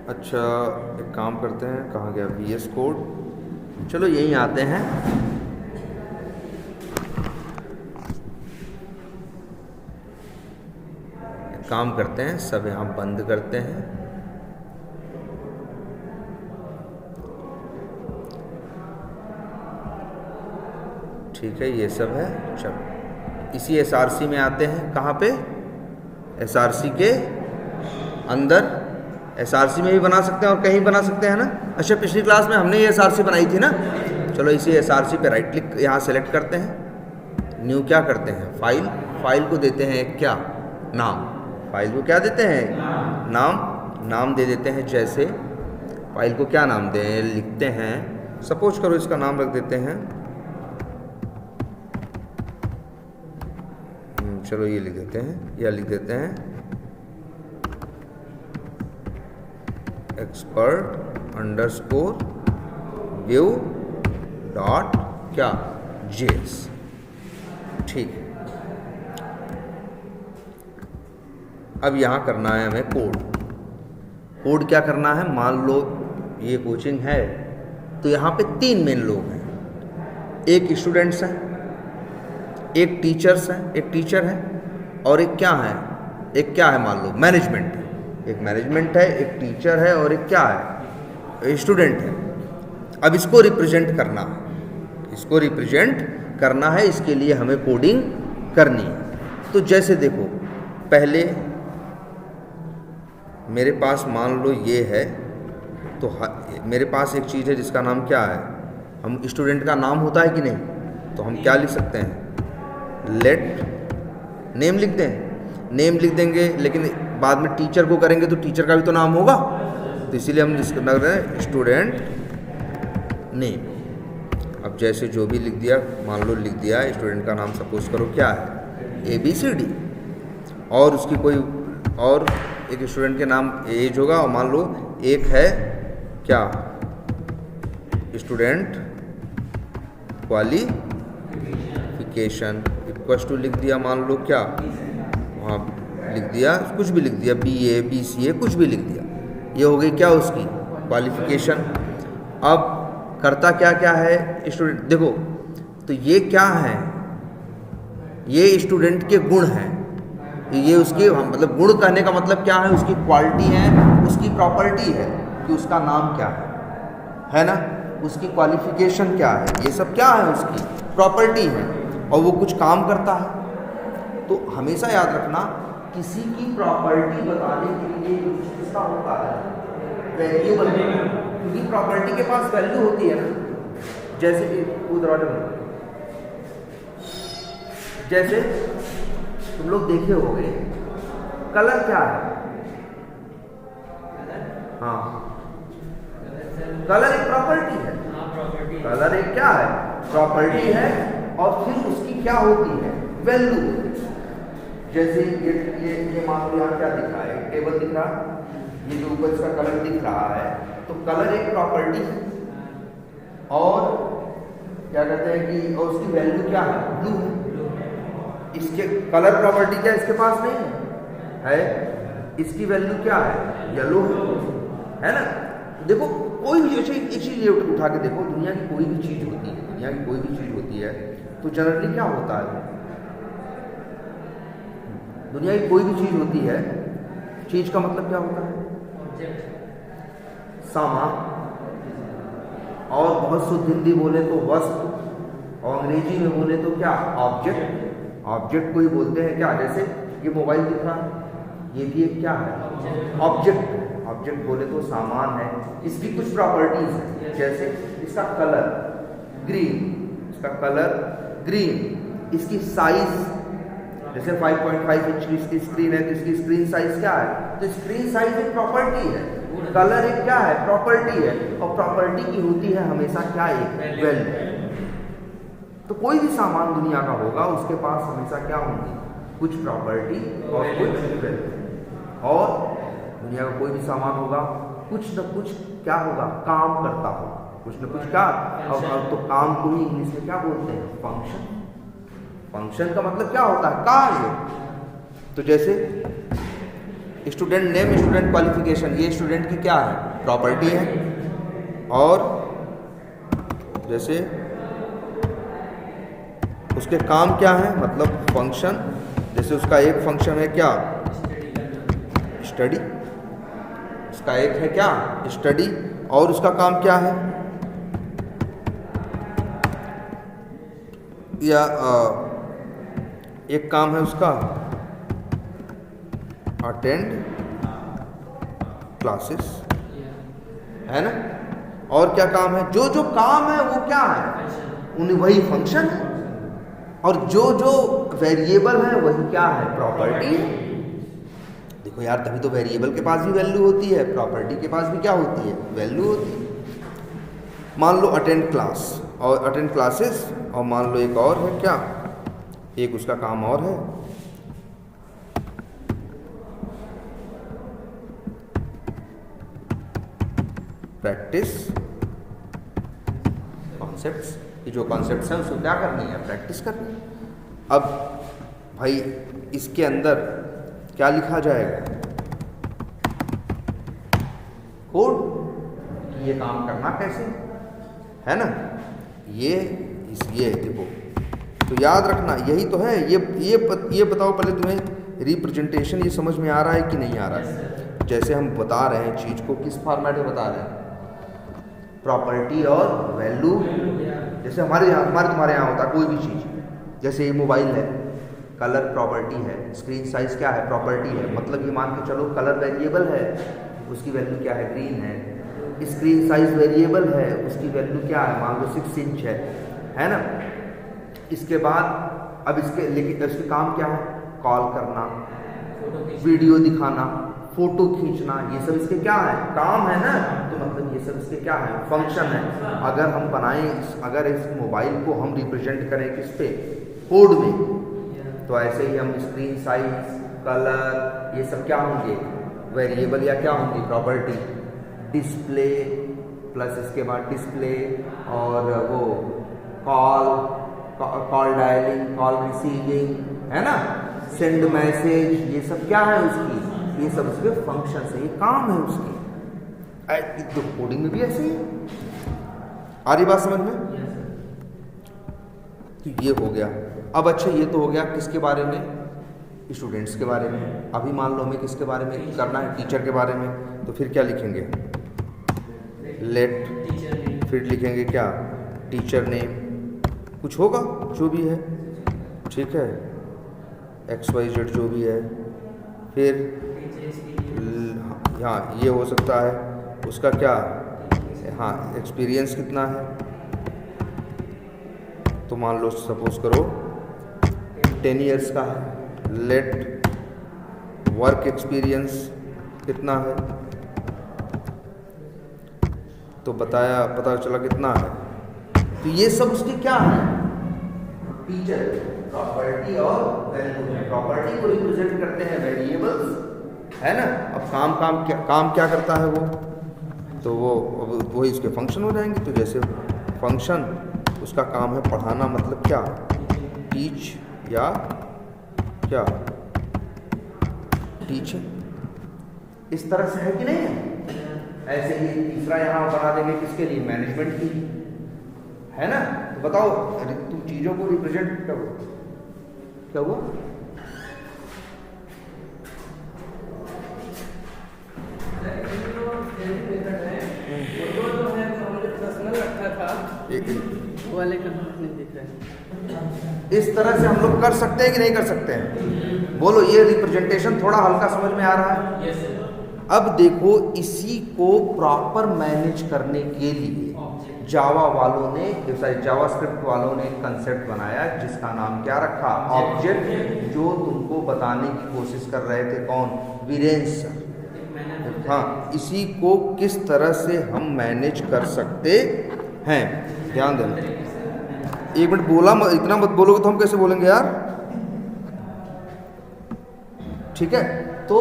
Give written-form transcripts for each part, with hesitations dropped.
अच्छा, एक काम करते हैं, कहाँ गया VS कोड। चलो यहीं आते हैं। एक काम करते हैं, सब यहाँ बंद करते हैं। ठीक है, ये सब है। चलो इसी SRC में आते हैं। कहाँ पे? SRC के अंदर। SRC में भी बना सकते हैं और कहीं बना सकते हैं ना। अच्छा, पिछली क्लास में हमने ये SRC बनाई थी ना। चलो इसी SRC पे राइट क्लिक यहाँ सेलेक्ट करते हैं। न्यू क्या करते हैं? फाइल। फाइल को देते हैं एक क्या नाम? फाइल को क्या देते हैं? नाम। नाम दे देते हैं। जैसे फाइल को क्या नाम दें? लिखते हैं, सपोज करो इसका नाम रख देते हैं, चलो ये लिख देते हैं, या लिख देते हैं expert_view डॉट क्या JS। ठीक है, अब यहाँ करना है हमें कोड। कोड क्या करना है? मान लो ये कोचिंग है तो यहाँ पे 3 मेन लोग हैं। एक स्टूडेंट्स हैं, एक टीचर्स हैं, एक टीचर है, और एक क्या है? एक क्या है? मान लो मैनेजमेंट है। एक मैनेजमेंट है, एक टीचर है, और एक क्या है? स्टूडेंट है। अब इसको रिप्रेजेंट करना है, इसको रिप्रेजेंट करना है, इसके लिए हमें कोडिंग करनी है। तो जैसे देखो, पहले मेरे पास मान लो ये है, तो मेरे पास एक चीज़ है जिसका नाम क्या है? हम स्टूडेंट का नाम होता है कि नहीं? तो हम क्या लिख सकते हैं? लेट नेम लिख दें। नेम लिख देंगे, लेकिन बाद में टीचर को करेंगे तो टीचर का भी तो नाम होगा, तो इसीलिए हम इसको लग रहे हैं स्टूडेंट नेम। अब जैसे जो भी लिख दिया, मान लो लिख दिया स्टूडेंट का नाम, सपोज करो क्या है? ABCD, और उसकी कोई और एक स्टूडेंट के नाम एज होगा, और मान लो एक है क्या? स्टूडेंट क्वालिफिकेशन इक्वल्स टू लिख दिया, मान लो क्या वहाँ लिख दिया, कुछ भी लिख दिया, BA BCA कुछ भी लिख दिया। ये हो गई क्या? उसकी क्वालिफिकेशन। अब करता क्या क्या है स्टूडेंट? देखो, तो ये क्या है? ये स्टूडेंट के गुण हैं। ये उसके मतलब गुण कहने का मतलब क्या है? उसकी क्वालिटी है, उसकी प्रॉपर्टी है कि उसका नाम क्या है ना? उसकी क्वालिफिकेशन क्या है? ये सब क्या है? उसकी प्रॉपर्टी है, और वो कुछ काम करता है। तो हमेशा याद रखना, किसी की प्रॉपर्टी बताने के लिए इसका होता है वेरिएबल, क्योंकि प्रॉपर्टी के पास वैल्यू होती है ना। जैसे कि जैसे तुम लोग देखे होंगे, कलर क्या है? हाँ, कलर एक प्रॉपर्टी है। कलर एक क्या है? प्रॉपर्टी है, और फिर उसकी क्या होती है? वैल्यू। जैसे ये मान लो यहाँ क्या दिख रहा है? टेबल दिख रहा है, ये जो ऊपर इसका कलर दिख रहा है, तो कलर एक प्रॉपर्टी है, और क्या कहते हैं कि और उसकी वैल्यू क्या है? ब्लू है। इसके कलर प्रॉपर्टी क्या इसके पास नहीं है? इसकी वैल्यू क्या है? येलो है ना। देखो, कोई भी एक चीज़ ये उठा के देखो, दुनिया की कोई भी चीज़ होती है, दुनिया की कोई भी चीज़ होती है, तो जनरली क्या होता है? दुनिया की कोई भी चीज़ होती है, चीज़ का मतलब क्या होता है? सामान। और बहुत शुद्ध हिंदी बोले तो वस्तु, और अंग्रेजी में बोले तो क्या? ऑब्जेक्ट। ऑब्जेक्ट को ही बोलते हैं क्या? जैसे ये मोबाइल दिख रहा है, ये भी एक क्या है? ऑब्जेक्ट। ऑब्जेक्ट बोले तो सामान है, इसकी कुछ प्रॉपर्टीज हैं। जैसे इसका कलर ग्रीन, इसका कलर ग्रीन, इसकी साइज, जैसे 5.5 इंच की इसकी स्क्रीन है, तो इसकी स्क्रीन साइज क्या है? तो स्क्रीन साइज एक प्रॉपर्टी है, कलर एक क्या है? प्रॉपर्टी है, और प्रॉपर्टी की होती है हमेशा क्या? एक वैल्यू। तो कोई भी सामान दुनिया का होगा, उसके पास हमेशा क्या होंगी? कुछ प्रॉपर्टी और कुछ वैल्यू। और दुनिया का कोई भी सामान होगा, कुछ न कुछ क्या होगा? काम करता होगा, कुछ न कुछ क्या? अब तो काम को ही इंग्लिश में क्या बोलते हैं? फंक्शन। फंक्शन का मतलब क्या होता है? कार्य। तो जैसे स्टूडेंट नेम, स्टूडेंट क्वालिफिकेशन, ये स्टूडेंट की क्या है, प्रॉपर्टी है। और जैसे उसके काम क्या है, मतलब फंक्शन, जैसे उसका एक फंक्शन है क्या, स्टडी, उसका एक है क्या, स्टडी, और उसका काम क्या है, या एक काम है उसका अटेंड क्लासेस, है ना। और क्या काम है, जो जो काम है वो क्या है, उन्हें वही फंक्शन है, और जो जो वेरिएबल है वही क्या है, प्रॉपर्टी है। देखो यार, तभी तो वेरिएबल के पास भी वैल्यू होती है, प्रॉपर्टी के पास भी क्या होती है, वैल्यू होती है। मान लो अटेंड क्लास और अटेंड क्लासेस, और मान लो एक और है क्या, एक उसका काम और है, प्रैक्टिस कॉन्सेप्ट्स, कि जो कॉन्सेप्ट्स हैं उसको क्या करनी है, प्रैक्टिस करनी है। अब भाई इसके अंदर क्या लिखा जाएगा, कोड, ये काम करना कैसे है ना, ये देखो, तो याद रखना यही तो है। ये बताओ पहले तुम्हें रिप्रेजेंटेशन ये समझ में आ रहा है कि नहीं आ रहा है। जैसे हम बता रहे हैं चीज़ को किस फॉर्मेट में बता रहे हैं, प्रॉपर्टी और वैल्यू। जैसे हमारे तुम्हारे यहाँ होता है कोई भी चीज़, जैसे ये मोबाइल है, कलर प्रॉपर्टी है, स्क्रीन साइज क्या है, प्रॉपर्टी है, मतलब ये मान के चलो कलर वेरिएबल है, उसकी वैल्यू क्या है, ग्रीन है। स्क्रीन साइज वेरिएबल है, उसकी वैल्यू क्या है, मान लो 6 इंच है ना। इसके बाद अब इसके काम क्या है, कॉल करना, वीडियो दिखाना, फोटो खींचना, ये सब इसके क्या है, काम है ना। तो मतलब ये सब इसके क्या है, फंक्शन है। अगर हम बनाएं, अगर इस मोबाइल को हम रिप्रेजेंट करें किस पे, कोड में, तो ऐसे ही हम स्क्रीन साइज, कलर, ये सब क्या होंगे, वेरिएबल या क्या होंगी, प्रॉपर्टी। डिस्प्ले प्लस इसके बाद डिस्प्ले, और वो कॉल डायलिंग, कॉल रिसीविंग, है ना, सेंड मैसेज, ये सब क्या है उसकी, ये सब उसके फंक्शन है, ये काम है उसकी। तो कोडिंग में भी ऐसे ही आ रही बात समझ में। तो ये हो गया। अब अच्छा, ये तो हो गया किसके बारे में, स्टूडेंट्स के बारे में। अभी मान लो हमें किसके बारे में करना है, टीचर के बारे में। तो फिर क्या लिखेंगे, लेट, फिर लिखेंगे क्या, टीचर नेम, कुछ होगा जो भी है, ठीक है, XYZ जो भी है। फिर हाँ, ये हो सकता है उसका क्या, हाँ, एक्सपीरियंस कितना है, तो मान लो सपोज करो 10 इयर्स का है। लेट वर्क एक्सपीरियंस कितना है, तो पता चला कितना है। तो ये सब उसके क्या है, टीचर, प्रॉपर्टी और वैल्यू। प्रॉपर्टी को रिप्रेजेंट करते हैं वेरिएबल्स, है ना। अब काम क्या करता है वो, तो वो वही उसके फंक्शन हो जाएंगे। तो जैसे फंक्शन, उसका काम है पढ़ाना, मतलब क्या, टीच, या क्या, टीच। इस तरह से है कि नहीं है। ऐसे ही तीसरा यहाँ बना देंगे किसके लिए, मैनेजमेंट की, है ना। तो बताओ तुम चीज़ों को रिप्रेजेंट करो, क्या हुआ, इस तरह से हम लोग कर सकते हैं कि नहीं कर सकते हैं, बोलो। ये रिप्रेजेंटेशन थोड़ा हल्का समझ में आ रहा है। अब देखो, इसी को प्रॉपर मैनेज करने के लिए जावा वालों ने, जावास्क्रिप्ट वालों ने एक कंसेप्ट बनाया जिसका नाम क्या रखा, ऑब्जेक्ट, जो तुमको बताने की कोशिश कर रहे थे कौन, वीरेंद्र सर। हाँ, इसी को किस तरह से हम मैनेज कर सकते हैं, ध्यान देना। एक मिनट बोला, इतना मत बोलोगे तो हम कैसे बोलेंगे यार, ठीक है। तो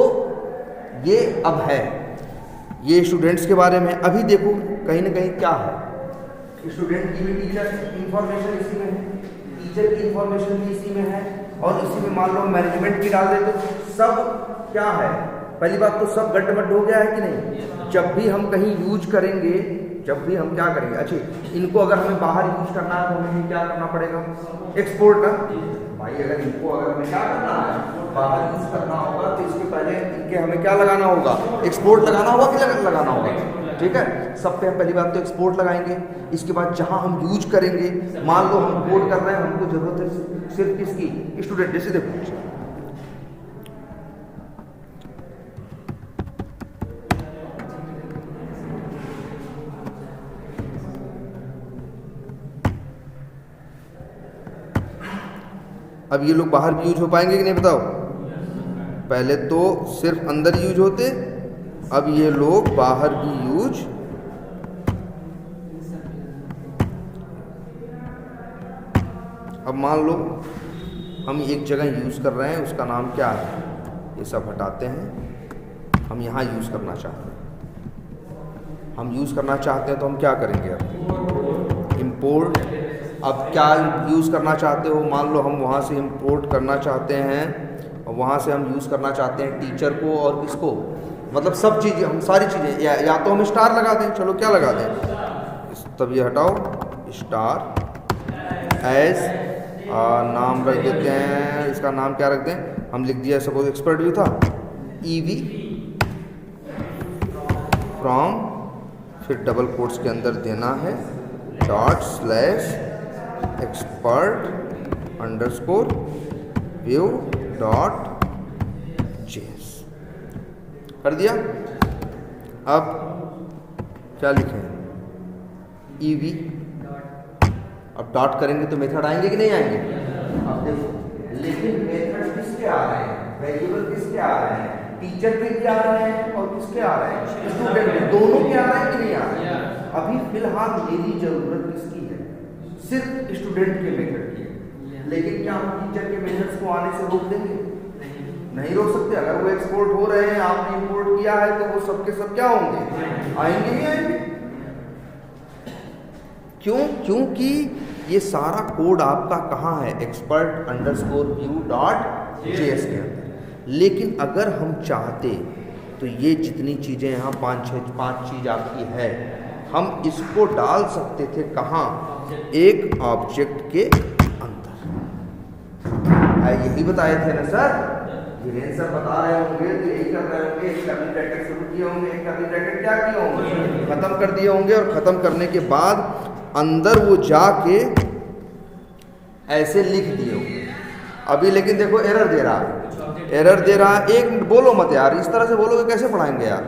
ये अब है, ये स्टूडेंट्स के बारे में। अभी देखो कहीं ना कहीं क्या है, स्टूडेंट की भी टीचर इंफॉर्मेशन इसी में है, टीचर की इंफॉर्मेशन भी इसी में है, और इसी में मान लो मैनेजमेंट की डाल दे तो सब क्या है, पहली बात तो सब गड्ढमड्ढ हो गया है कि नहीं। जब भी हम कहीं यूज करेंगे, जब भी हम क्या करेंगे, अच्छा इनको अगर हमें बाहर यूज करना है तो हमें क्या करना पड़ेगा, एक्सपोर्ट ना भाई। अगर इनको अगर हमें क्या करना है, बाहर यूज करना होगा तो इसके पहले इनके हमें क्या लगाना होगा, एक्सपोर्ट लगाना होगा कि लगाना होगा, ठीक है। सब पे पहली बात तो एक्सपोर्ट लगाएंगे। इसके बाद जहां हम यूज करेंगे, मान लो हम कोड कर रहे हैं, हमको जरूरत है सिर्फ किसकी, स्टूडेंट। जैसे देखो अब ये लोग बाहर भी यूज हो पाएंगे कि नहीं बताओ। पहले तो सिर्फ अंदर यूज होते, अब ये लोग बाहर भी यूज। अब मान लो हम एक जगह यूज कर रहे हैं, उसका नाम क्या है, ये सब हटाते हैं, हम यहाँ यूज करना चाहते हैं। हम यूज करना चाहते हैं तो हम क्या करेंगे, अब इंपोर्ट। अब क्या यूज़ करना चाहते हो, मान लो हम वहाँ से इंपोर्ट करना चाहते हैं और वहाँ से हम यूज़ करना चाहते हैं टीचर को और किसको, मतलब सब चीज़ें, हम सारी चीज़ें, या तो हम स्टार लगा दें, चलो क्या लगा दें, तब ये हटाओ स्टार एज नाम रख देते हैं, इसका नाम क्या रखते हैं, हम लिख दिया सपोज एक्सपर्ट व्यू था, EV फ्रॉम, फिर डबल कोट्स के अंदर देना है ./ expert underscore view dot js कर दिया। अब क्या लिखें, EV, अब डॉट करेंगे तो मेथड आएंगे कि नहीं आएंगे। अब देखो, लेकिन मेथड किसके आ रहे हैं, वेरिएबल किसके आ रहे हैं, टीचर के भी आ रहे हैं और किसके आ रहे हैं, स्टूडेंट के, दोनों के आ रहे हैं कि नहीं आ रहे हैं। अभी फिलहाल मेरी जरूरत किसकी है, सिर्फ स्टूडेंट के मेथड की है। लेकिन क्या हम टीचर के मेथड्स को आने से रोक देंगे, नहीं रोक सकते। अगर वो एक्सपोर्ट हो रहे हैं, आपने इंपोर्ट किया है, तो वो सबके सब क्या होंगे, आएंगे ही आएंगे। क्यों, क्योंकि ये सारा कोड आपका कहाँ है, expert underscore view dot js के अंदर। लेकिन अगर हम चाहते तो ये जितनी चीज़ें यहाँ पाँच चीज़ आपकी है, हम इसको डाल सकते थे कहाँ, एक ऑब्जेक्ट के अंदर। यही बताए थे ना सर, वीरेंद्र सर बता रहे होंगे तो यही कर रहे होंगे, एक कर्ली ब्रैकेट शुरू किए होंगे, एक कर्ली ब्रैकेट क्या किए होंगे, खत्म कर दिए होंगे, और खत्म करने के बाद अंदर वो जाके ऐसे लिख दिए होंगे। अभी लेकिन देखो एरर दे रहा है, एरर दे रहा है। एक मिनट बोलो मत यार, इस तरह से बोलोगे कैसे पढ़ाएंगे यार,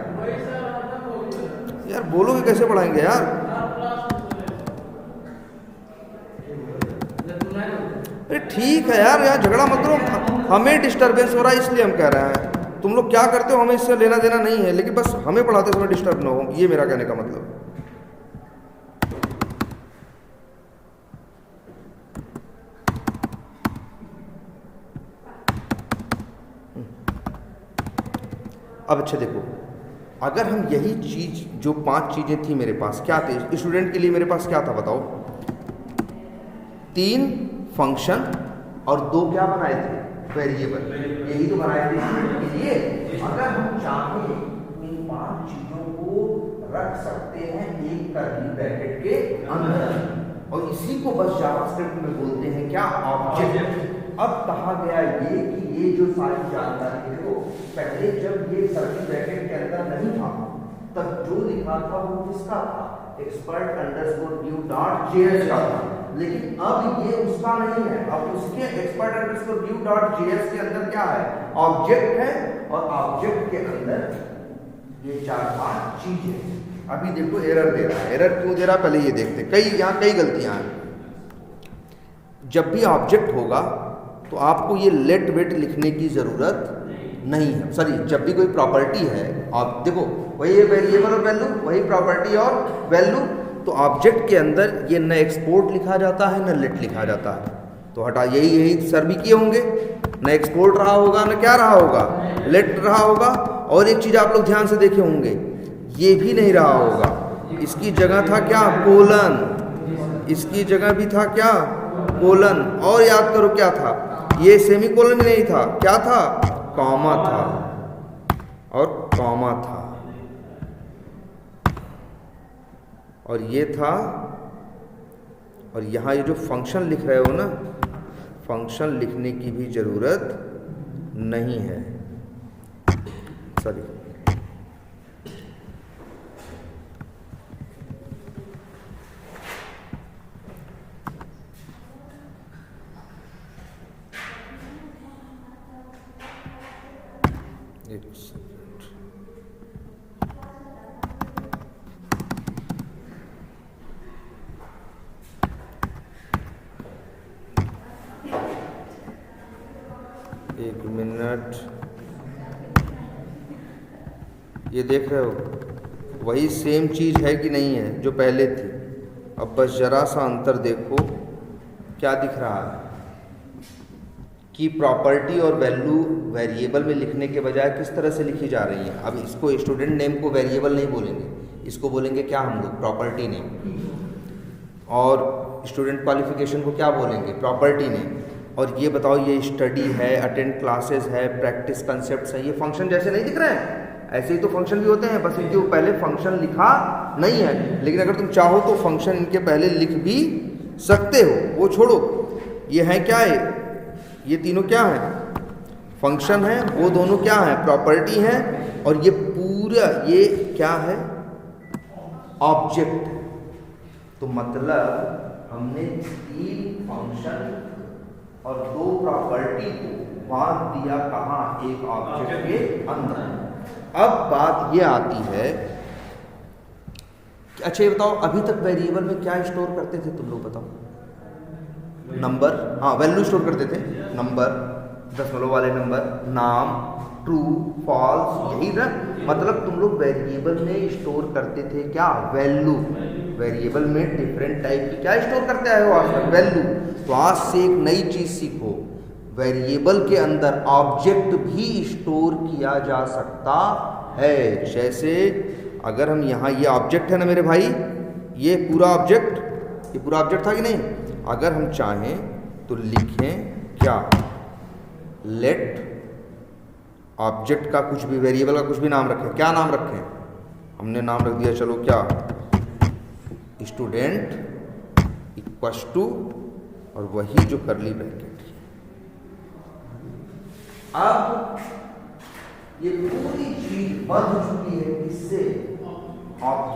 यार बोलोगे कैसे पढ़ाएंगे यार। अरे ठीक है यार, यार झगड़ा मत करो, हमें डिस्टरबेंस हो रहा है इसलिए हम कह रहे हैं। तुम लोग क्या करते हो हमें इससे लेना देना नहीं है, लेकिन बस हमें पढ़ाते समय डिस्टर्ब ना हो, ये मेरा कहने का मतलब। अब अच्छा देखो, अगर हम यही चीज़, जो 5 चीज़ें थी मेरे पास, क्या थे स्टूडेंट के लिए मेरे पास, क्या था बताओ, 3 फंक्शन और 2 क्या बनाए थे, वेरिएबल, यही तो बनाए थे स्टूडेंट के लिए। अगर हम चाहें इन 5 चीज़ों को रख सकते हैं एक कर्ली ब्रैकेट के अंदर, और इसी को बस जावास्क्रिप्ट में बोलते हैं क्या, ऑब्जेक्ट। अब कहा गया ये कि ये जो सारी जानकारी है, वो पहले जब ये कर्ली ब्रैकेट के अंदर नहीं था, तब जो लिखा था वो किसका था, expert underscore view dot js का था। लेकिन अब ये उसका नहीं है, अब उसके expert underscore view dot js के अंदर क्या है, ऑब्जेक्ट है, और ऑब्जेक्ट के अंदर ये 4-5 चीजें। अभी देखो एरर दे रहा है, एरर क्यों दे रहा है पहले ये देखते हैं। यहाँ कई गलतियां हैं। जब भी ऑब्जेक्ट होगा तो आपको ये लेट वेट लिखने की ज़रूरत नहीं है। सॉरी, जब भी कोई प्रॉपर्टी है, आप देखो वही है वेरिएबल और वैल्यू, वही प्रॉपर्टी और वैल्यू, तो ऑब्जेक्ट के अंदर ये न एक्सपोर्ट लिखा जाता है न लेट लिखा जाता है। तो हटा, यही सर भी किए होंगे, न एक्सपोर्ट रहा होगा न क्या रहा होगा, लेट रहा होगा। और एक चीज़ आप लोग ध्यान से देखे होंगे, ये भी नहीं रहा होगा, इसकी जगह था क्या, कोलन, इसकी जगह भी था क्या, कोलन, और याद करो क्या था, ये सेमीकोलन भी नहीं था, क्या था, कॉमा था। और कॉमा था, और ये था, और यहाँ ये जो फंक्शन लिख रहे हो ना, फंक्शन लिखने की भी ज़रूरत नहीं है। सॉरी, एक सेकंड, एक मिनट, ये देख रहे हो वही सेम चीज़ है कि नहीं है जो पहले थी। अब बस ज़रा सा अंतर देखो, क्या दिख रहा है कि प्रॉपर्टी और वैल्यू वेरिएबल में लिखने के बजाय किस तरह से लिखी जा रही है। अब इसको स्टूडेंट नेम को वेरिएबल नहीं बोलेंगे, इसको बोलेंगे क्या हम लोग, प्रॉपर्टी नेम। और स्टूडेंट क्वालिफिकेशन को क्या बोलेंगे, प्रॉपर्टी नेम। और ये बताओ, ये स्टडी है, अटेंड क्लासेस है, प्रैक्टिस कंसेप्ट्स है, ये फंक्शन जैसे नहीं दिख रहे हैं? ऐसे ही तो फंक्शन भी होते हैं, बस इनके पहले फंक्शन लिखा नहीं है। लेकिन अगर तुम चाहो तो फंक्शन इनके पहले लिख भी सकते हो। वो छोड़ो, ये है क्या है, ये तीनों क्या है, फंक्शन है, वो दोनों क्या है, प्रॉपर्टी है, और ये पूरा ये क्या है, ऑब्जेक्ट। तो मतलब हमने 3 फंक्शन और 2 प्रॉपर्टी को बांध दिया कहाँ, एक ऑब्जेक्ट के अंदर। अब बात ये आती है कि अच्छा ये बताओ, अभी तक वेरिएबल में क्या स्टोर करते थे तुम लोग, बताओ? नंबर, हाँ वैल्यू स्टोर करते थे, नंबर, दशमलव वाले नंबर, नाम, ट्रू, फॉल्स, यही ना। मतलब तुम लोग वेरिएबल में स्टोर करते थे क्या, वैल्यू। वेरिएबल में डिफरेंट टाइप की क्या स्टोर करते आए हो आज तक, वैल्यू। तो आज से एक नई चीज सीखो, वेरिएबल के अंदर ऑब्जेक्ट भी स्टोर किया जा सकता है। जैसे अगर हम यहाँ, ये ऑब्जेक्ट है ना मेरे भाई, ये पूरा ऑब्जेक्ट, ये पूरा ऑब्जेक्ट था कि नहीं? अगर हम चाहें तो लिखें क्या, लेट ऑब्जेक्ट का कुछ भी, वेरिएबल का कुछ भी नाम रखें। क्या नाम रखें? हमने नाम रख दिया, चलो क्या, स्टूडेंट इक्वल्स टू, और वही जो करली ब्रैकेट है। अब ये पूरी चीज बंध चुकी है किससे,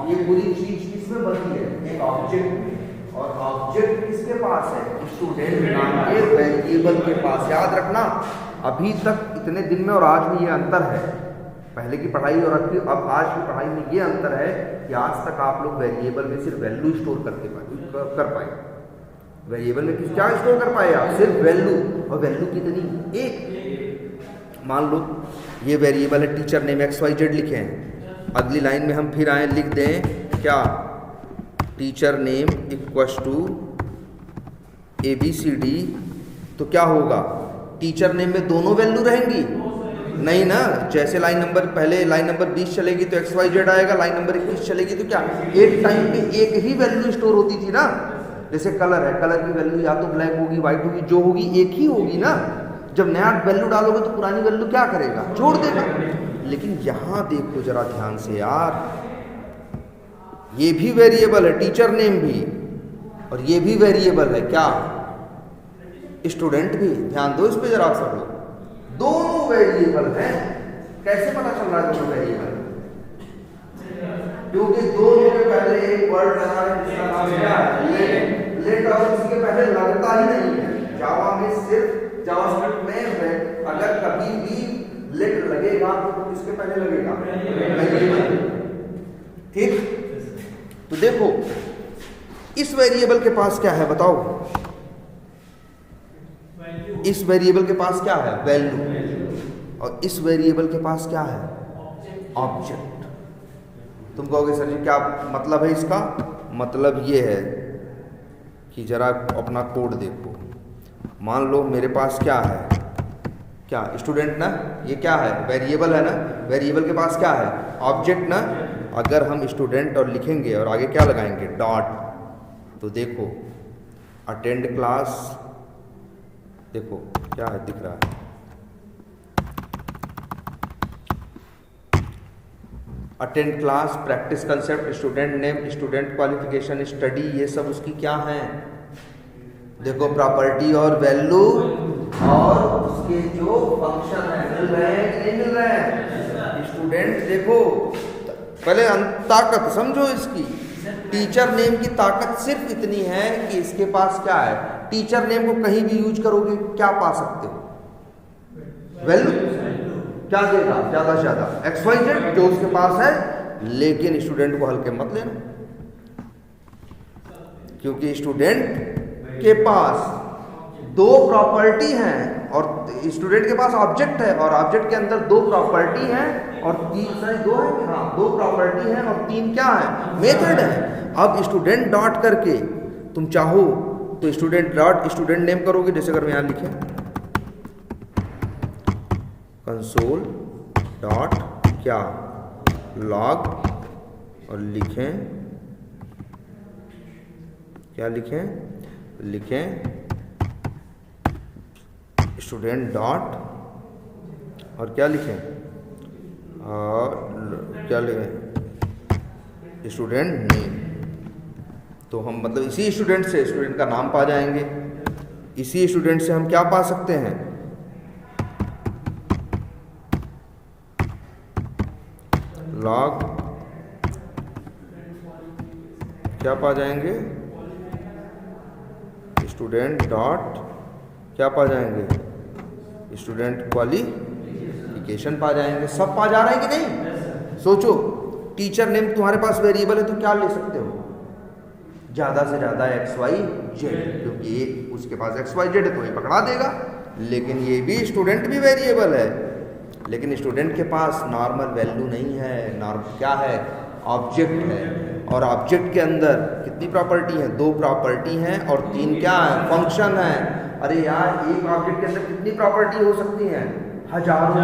ये पूरी चीज किसमें बंधी है, एक ऑब्जेक्ट में। और ऑब्जेक्ट किसके पास है, स्टूडेंट नाम के वेरिएबल के पास। याद रखना, अभी तक इतने दिन में और आज में ये अंतर है, पहले की पढ़ाई और अब आज की पढ़ाई में ये अंतर है कि आज तक आप लोग वेरिएबल में सिर्फ वैल्यू स्टोर कर पाए। वेरिएबल में क्या स्टोर कर पाए आप, सिर्फ वैल्यू। और वैल्यू कितनी, एक। मान लो ये वेरिएबल है, टीचर नेम XYZ लिखे हैं, अगली लाइन में हम फिर आए लिख दें क्या, teacher name equals to ABCD। तो क्या होगा, टीचर नेम में दोनों वैल्यू रहेंगी? नहीं ना। जैसे लाइन नंबर, पहले लाइन नंबर 20 चलेगी तो XYZ आएगा, लाइन नंबर 21 चलेगी तो क्या, एक टाइम पे एक ही वैल्यू स्टोर होती थी ना। जैसे कलर है, कलर की वैल्यू या तो ब्लैक होगी, व्हाइट होगी, जो होगी एक ही होगी ना। जब नया वैल्यू डालोगे तो पुरानी वैल्यू क्या करेगा, छोड़ देगा। लेकिन यहां देखो जरा ध्यान से यार, ये भी वेरिएबल है, टीचर नेम भी, और ये भी वेरिएबल है क्या, स्टूडेंट भी। ध्यान दो इस पे जरा सब लोग, दोनों वेरिएबल हैं। कैसे पता चल रहा है दोनों वेरिएबल, क्योंकि दोनों के पहले एक वर्ड लगा है जिसका नाम क्या है, लेट, और इसके पहले लगता ही नहीं है। जावा में सिर्फ, जावास्क्रिप्ट में अगर कभी भी लेट लगेगा तो इसके पहले लगेगा वेरिएबल। ठीक, तो देखो इस वेरिएबल के पास क्या है बताओ, इस वेरिएबल के पास क्या है, वैल्यू, और इस वेरिएबल के पास क्या है, ऑब्जेक्ट। तुम कहोगे सर जी क्या मतलब है इसका, मतलब ये है कि जरा अपना कोड देखो। मान लो मेरे पास क्या है, क्या स्टूडेंट ना, ये क्या है, वेरिएबल है ना, वेरिएबल के पास क्या है, ऑब्जेक्ट ना। अगर हम स्टूडेंट और लिखेंगे और आगे क्या लगाएंगे, डॉट, तो देखो अटेंड क्लास, देखो क्या है दिख रहा है, attend class, practice concept, student name, student qualification, study, ये सब उसकी क्या है? देखो प्रॉपर्टी और वैल्यू और उसके जो फंक्शन है मिल रहे हैं कि नहीं मिल रहे हैं? स्टूडेंट देखो पहले ताकत समझो इसकी। टीचर नेम की ताकत सिर्फ इतनी है कि इसके पास क्या है? टीचर नेम को कहीं भी यूज करोगे क्या पा सकते हो? वैल्यू क्या देगा? ज्यादा से ज्यादा XYZ जो उसके पास है। लेकिन स्टूडेंट को हल्के मत लेना, क्योंकि स्टूडेंट के पास दो प्रॉपर्टी हैं और स्टूडेंट के पास ऑब्जेक्ट है और ऑब्जेक्ट के अंदर दो प्रॉपर्टी हैं और दो है, हाँ दो प्रॉपर्टी हैं और तीन क्या है? मेथड है। अब स्टूडेंट डॉट करके तुम चाहो तो स्टूडेंट डॉट स्टूडेंट नेम करोगे, जैसे अगर मैं यहां लिखें कंसोल डॉट क्या लॉग और लिखें क्या लिखें स्टूडेंट डॉट और क्या लिखें क्या लिखें स्टूडेंट नेम। तो हम मतलब इसी स्टूडेंट से स्टूडेंट का नाम पा जाएंगे। इसी स्टूडेंट से हम क्या पा सकते हैं? लॉग क्या पा जाएंगे? स्टूडेंट डॉट क्या पा जाएंगे? स्टूडेंट क्वालिफिकेशन पा जाएंगे। सब पा जा रहे हैं कि नहीं? सोचो टीचर नेम तुम्हारे पास वेरिएबल है तो क्या ले सकते हो? ज़्यादा से ज़्यादा XYZ, क्योंकि ये उसके पास XYZ है तो ये पकड़ा देगा। लेकिन ये भी स्टूडेंट भी वेरिएबल है, लेकिन स्टूडेंट के पास नॉर्मल वैल्यू नहीं है। नॉर्मल क्या है? ऑब्जेक्ट है। और ऑब्जेक्ट के अंदर कितनी प्रॉपर्टी है? दो प्रॉपर्टी हैं और तीन क्या है? फंक्शन है। अरे यार एक ऑब्जेक्ट के अंदर कितनी प्रॉपर्टी हो सकती हैं? हजारों।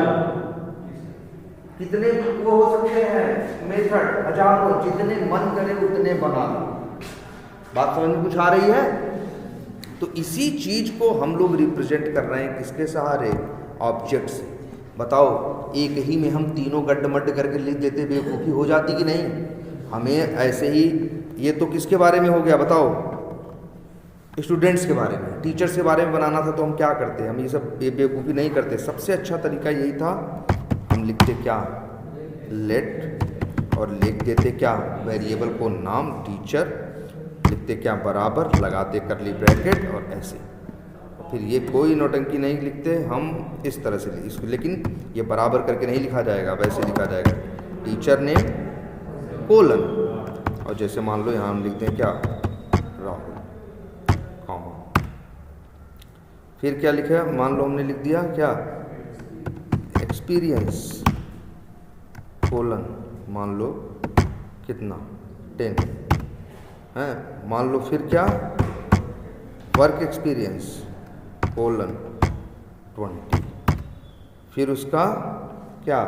कितने वो हो सकते हैं? मेथड हजारों, जितने मन करे उतने बना लो। बात समझ में कुछ आ रही है? तो इसी चीज को हम लोग रिप्रेजेंट कर रहे हैं किसके सहारे? ऑब्जेक्ट से। बताओ एक ही में हम तीनों गड्ढ मड्ढ करके लिख देते, बेवकूफ़ी हो जाती कि नहीं? हमें ऐसे ही, ये तो किसके बारे में हो गया बताओ? स्टूडेंट्स के बारे में। टीचर्स के बारे में बनाना था तो हम क्या करते? हम ये सब बेवकूफ़ी नहीं करते। सबसे अच्छा तरीका यही था, हम लिखते क्या? लेट और लिख देते क्या? वेरिएबल को नाम टीचर, लिखते क्या? बराबर, लगाते करली ब्रैकेट और ऐसे। फिर ये कोई नौटंकी नहीं लिखते हम इस तरह से इसको, लेकिन ये बराबर करके नहीं लिखा जाएगा, वैसे लिखा जाएगा टीचर नेम कोलन। और जैसे मान लो यहाँ हम लिखते हैं क्या? राहुल, कॉमा। फिर क्या लिखा? मान लो हमने लिख दिया क्या? एक्सपीरियंस कोलन, मान लो कितना? 10 है। मान लो फिर क्या? Work experience colon 20। फिर उसका क्या?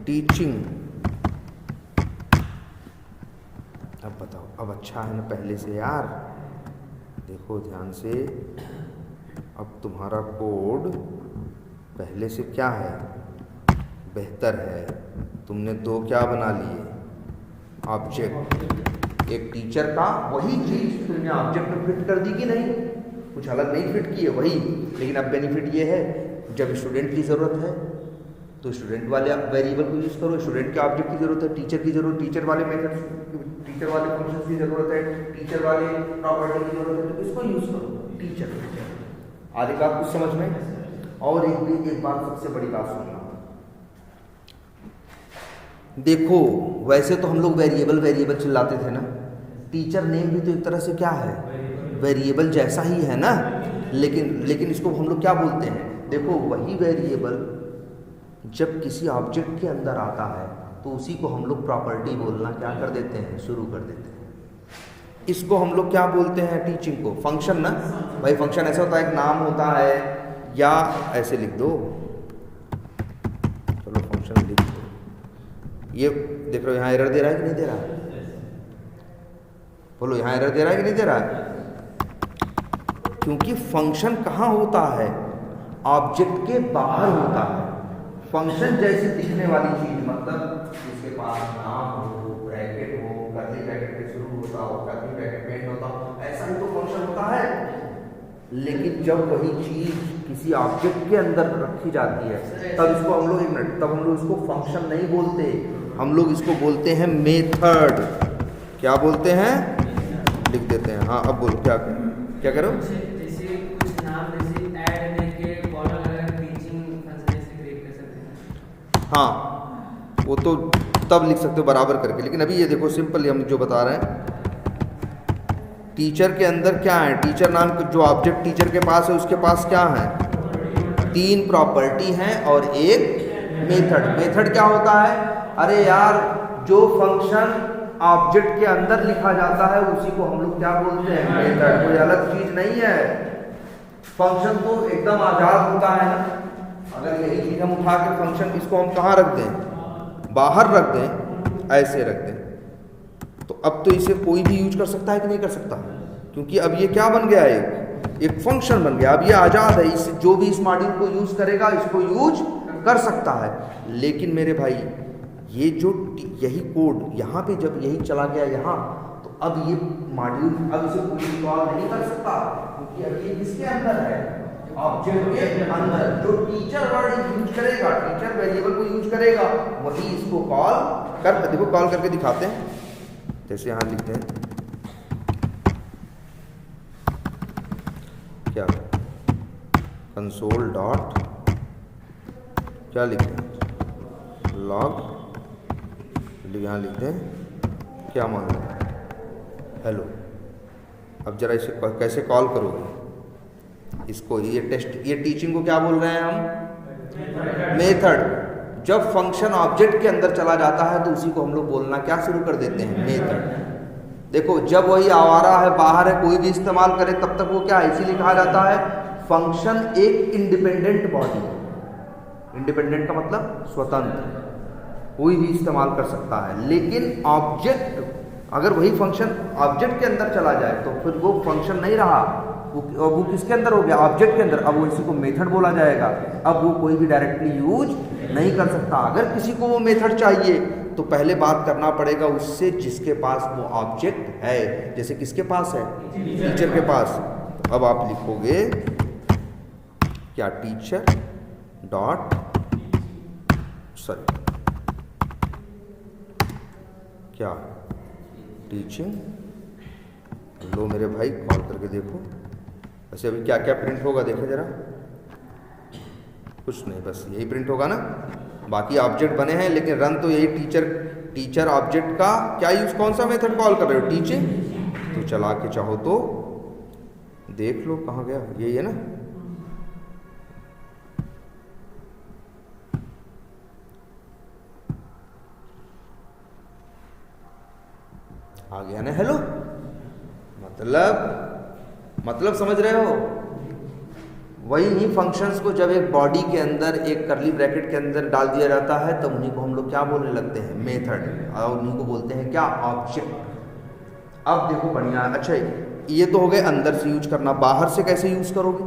टीचिंग। अब बताओ, अब अच्छा है ना पहले से यार? देखो ध्यान से, अब तुम्हारा कोड पहले से क्या है? बेहतर है। तुमने दो क्या बना लिए? ऑब्जेक्ट। एक टीचर का वही चीज तुमने ऑब्जेक्ट में फिट कर दी कि नहीं? कुछ अलग नहीं फिट की है, वही। लेकिन अब बेनिफिट ये है, जब स्टूडेंट की ज़रूरत है तो स्टूडेंट वाले वेरिएबल को यूज़ करो। स्टूडेंट के ऑब्जेक्ट की ज़रूरत है, टीचर की ज़रूरत, टीचर वाले मेथड, टीचर वाले फंक्शन की ज़रूरत है, टीचर वाले प्रॉपर्टी की ज़रूरत है, तो किसको यूज़ करो? टीचर। आगे बात कुछ समझ में? और एक बात, सबसे बड़ी बात सुनना। देखो वैसे तो हम लोग वेरिएबल चिल्लाते थे ना, टीचर नेम भी तो एक तरह से क्या है? वेरिएबल जैसा ही है ना। लेकिन इसको हम लोग क्या बोलते हैं? देखो वही वेरिएबल जब किसी ऑब्जेक्ट के अंदर आता है तो उसी को हम लोग प्रॉपर्टी बोलना क्या कर देते हैं? शुरू कर देते हैं। इसको हम लोग क्या बोलते हैं? टीचिंग को फंक्शन ना भाई। फंक्शन ऐसा होता है, एक नाम होता है, या ऐसे लिख दो, चलो फंक्शन लिख दो। ये देख रहे हो यहाँ एरर दे रहा है कि नहीं दे रहा है? बोलो यहाँ एरर दे रहा है कि नहीं दे रहा है? क्योंकि फंक्शन कहाँ होता है? ऑब्जेक्ट के बाहर होता है। फंक्शन जैसी दिखने वाली चीज, मतलब जिसके पास नाम हो, ब्रैकेट हो, कर्ली ब्रैकेट से शुरू होता हो, कर्ली ब्रैकेट में एंड होता हो, ऐसा ही तो फंक्शन होता है। लेकिन जब वही चीज किसी ऑब्जेक्ट के अंदर रखी जाती है तब इसको हम लोग, एक मिनट, तब हम लोग इसको फंक्शन नहीं बोलते, हम लोग इसको बोलते हैं मेथड। क्या बोलते हैं? लिख देते हैं। हाँ अब बोलो, क्या करो? जैसे कुछ नाम जैसे ऐड करके कॉलम लगाकर टीचिंग फंक्शन ऐसे क्रिएट कर सकते हैं। हाँ वो तो तब लिख सकते हो बराबर करके, लेकिन अभी ये देखो सिंपल हम जो बता रहे हैं, टीचर के अंदर क्या है, टीचर नाम जो ऑब्जेक्ट टीचर के पास है उसके पास क्या है? 3 प्रॉपर्टी हैं और एक मेथड। मेथड क्या होता है? अरे यार जो फंक्शन ऑब्जेक्ट के अंदर लिखा जाता है उसी को हम लोग क्या बोलते हैं? मेथड। कोई अलग चीज नहीं है। फंक्शन तो एकदम आजाद होता है ना। अगर यही चीज हम उठा के फंक्शन, इसको हम कहाँ रख दें? बाहर रख दें, ऐसे रख दें, तो अब तो इसे कोई भी यूज कर सकता है कि नहीं कर सकता? क्योंकि अब ये क्या बन गया? एक फंक्शन बन गया। अब ये आजाद है, इस जो भी इस मॉड्यूल को यूज करेगा इसको यूज कर सकता है। लेकिन मेरे भाई ये जो यही कोड यहाँ पे जब यही चला गया यहाँ, तो अब ये मॉड्यूल अब इसे कोई कॉल नहीं कर सकता, क्योंकि अब ये किसके अंदर है? ऑब्जेक्ट के अंदर। जो टीचर वर्ड यूज करेगा, टीचर वेरिएबल को यूज करेगा, वही इसको कॉल कर। देखो कॉल करके दिखाते हैं, जैसे यहां लिखते हैं क्या, कंसोल डॉट क्या लिखते हैं, लॉग, यहां लिखते हैं क्या मान लो, हेलो। अब जरा इसे कैसे कॉल करोगे इसको? ये टेस्ट, ये टीचिंग को क्या बोल रहे हैं हम? मेथड। जब फंक्शन ऑब्जेक्ट के अंदर चला जाता है तो उसी को हम लोग बोलना क्या शुरू कर देते हैं? मेथड। देखो जब वही आवारा है, बाहर है, कोई भी इस्तेमाल करे तब तक वो क्या है? इसीलिए कहा जाता है फंक्शन एक इंडिपेंडेंट बॉडी। इंडिपेंडेंट का मतलब स्वतंत्र, कोई भी इस्तेमाल कर सकता है। लेकिन ऑब्जेक्ट, अगर वही फंक्शन ऑब्जेक्ट के अंदर चला जाए तो फिर वो फंक्शन नहीं रहा, वो किसके अंदर हो गया? ऑब्जेक्ट के अंदर। अब वो इसी को मेथड बोला जाएगा। अब वो कोई भी डायरेक्टली यूज नहीं कर सकता। अगर किसी को वो मेथड चाहिए तो पहले बात करना पड़ेगा उससे जिसके पास वो ऑब्जेक्ट है। जैसे किसके पास है? टीचर के पास। तो अब आप लिखोगे क्या? टीचर डॉट क्या टीचिंग। लो मेरे भाई कॉल करके देखो। वैसे अभी क्या क्या प्रिंट होगा देखो जरा। कुछ नहीं, बस यही प्रिंट होगा ना। बाकी ऑब्जेक्ट बने हैं लेकिन रन तो यही टीचर ऑब्जेक्ट का क्या यूज, कौन सा मेथड कॉल कर रहे हो? टीचिंग। तो चला के चाहो तो देख लो कहाँ गया, यही है ना। आ गया ना हेलो। मतलब समझ रहे हो? वही ही फंक्शंस को जब एक बॉडी के अंदर एक करली ब्रैकेट के अंदर डाल दिया जाता है तब उन्हीं को हम लोग क्या बोलने लगते हैं? मेथड। और उन्हीं को बोलते हैं क्या? ऑब्जेक्ट। अब देखो बढ़िया। अच्छा ये तो हो गए अंदर से यूज करना। बाहर से कैसे यूज करोगे?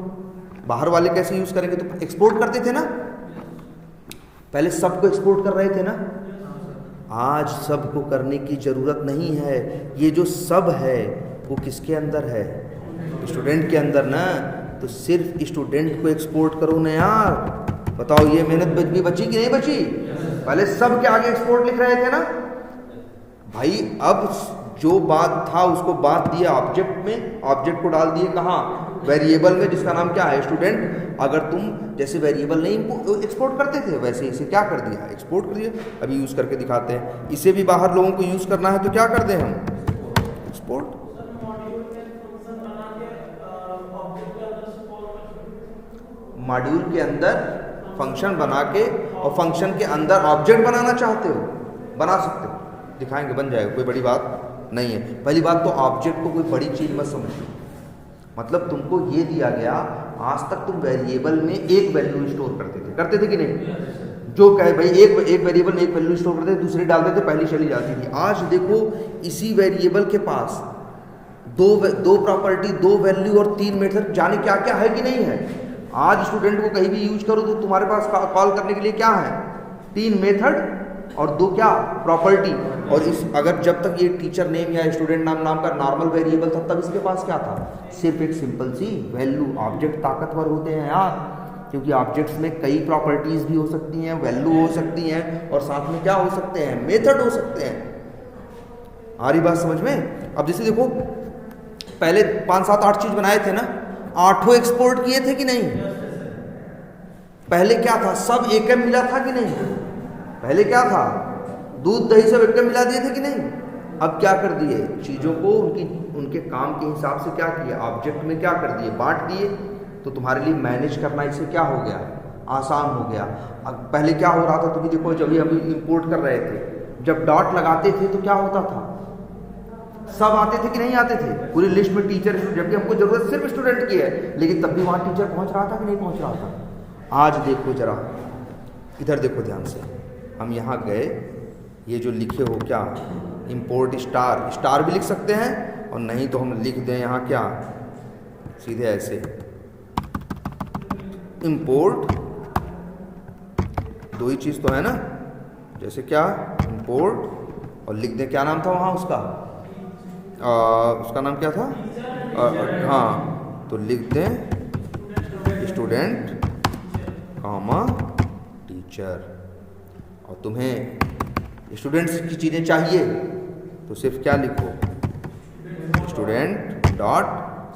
बाहर वाले कैसे यूज करेंगे? तो एक्सपोर्ट करते थे ना, पहले सबको एक्सपोर्ट कर रहे थे ना। आज सबको करने की जरूरत नहीं है। ये जो सब है वो किसके अंदर है? स्टूडेंट के अंदर ना। तो सिर्फ स्टूडेंट को एक्सपोर्ट करो ना यार। बताओ ये मेहनत भी बची कि नहीं बची? पहले सब के आगे एक्सपोर्ट लिख रहे थे ना भाई। अब जो बात था उसको बात दिया ऑब्जेक्ट में, ऑब्जेक्ट को डाल दिए कहाँ? वेरिएबल में, जिसका नाम क्या है? स्टूडेंट। अगर तुम जैसे वेरिएबल नहीं एक्सपोर्ट करते थे वैसे इसे क्या कर दिया? एक्सपोर्ट कर दिया। अभी यूज करके दिखाते हैं। इसे भी बाहर लोगों को यूज करना है तो क्या कर दें हम? एक्सपोर्ट। मॉड्यूल के अंदर फंक्शन बना के और फंक्शन के अंदर ऑब्जेक्ट बनाना चाहते हो, बना सकते हो, दिखाएंगे, बन जाएगा, कोई बड़ी बात नहीं है। पहली बात तो ऑब्जेक्ट को कोई बड़ी चीज मत समझो। मतलब तुमको ये दिया गया, आज तक तुम वेरिएबल में एक वैल्यू स्टोर करते थे कि नहीं? जो कहे भाई एक वेरिएबल में एक वैल्यू स्टोर करते थे, दूसरी डालते थे, पहली चली जाती थी। आज देखो इसी वेरिएबल के पास दो प्रॉपर्टी, 2 वैल्यू और 3 मेथड, जाने क्या क्या है कि नहीं है। आज स्टूडेंट को कहीं भी यूज करो तो तुम्हारे पास कॉल करने के लिए क्या है, 3 मेथड और 2 क्या, प्रॉपर्टी। और इस अगर जब तक ये टीचर नेम या स्टूडेंट नाम का नॉर्मल वेरिएबल था, तब इसके पास क्या था, सिर्फ एक सिंपल सी वैल्यू। ऑब्जेक्ट ताकतवर होते हैं यार, क्योंकि ऑब्जेक्ट्स में कई प्रॉपर्टीज भी हो सकती हैं, वैल्यू हो सकती हैं, और साथ में क्या हो सकते हैं, मेथड हो सकते हैं। आ रही बात समझ में? अब जैसे देखो, पहले 5, 7, 8 चीज बनाए थे ना, 8 एक्सपोर्ट किए थे कि नहीं? पहले क्या था, सब एकम मिला था कि नहीं? पहले क्या था, दूध दही सब एकम मिला दिए थे कि नहीं? अब क्या कर दिए, चीजों को उनके काम के हिसाब से क्या किया, ऑब्जेक्ट में क्या कर दिए, बांट दिए। तो तुम्हारे लिए मैनेज करना इससे क्या हो गया, आसान हो गया। अब पहले क्या हो रहा था, तुम्हें देखो, जब हम इंपोर्ट कर रहे थे, जब डॉट लगाते थे तो क्या होता था, सब आते थे कि नहीं आते थे, पूरी लिस्ट में टीचर, जबकि हमको जरूरत सिर्फ स्टूडेंट की है, लेकिन तब भी वहां टीचर पहुंच रहा था कि नहीं पहुंच रहा था। आज देखो जरा, इधर देखो ध्यान से, हम यहाँ गए, ये जो लिखे हो क्या, इंपोर्ट स्टार भी लिख सकते हैं, और नहीं तो हम लिख दें यहाँ क्या, सीधे ऐसे इंपोर्ट, 2 ही चीज तो है ना, जैसे क्या, इंपोर्ट, और लिख दें क्या नाम था वहाँ उसका, उसका नाम क्या था, हाँ, तो लिख दें स्टूडेंट कॉमा टीचर। और तुम्हें स्टूडेंट्स की चीज़ें चाहिए तो सिर्फ क्या लिखो, स्टूडेंट डॉट,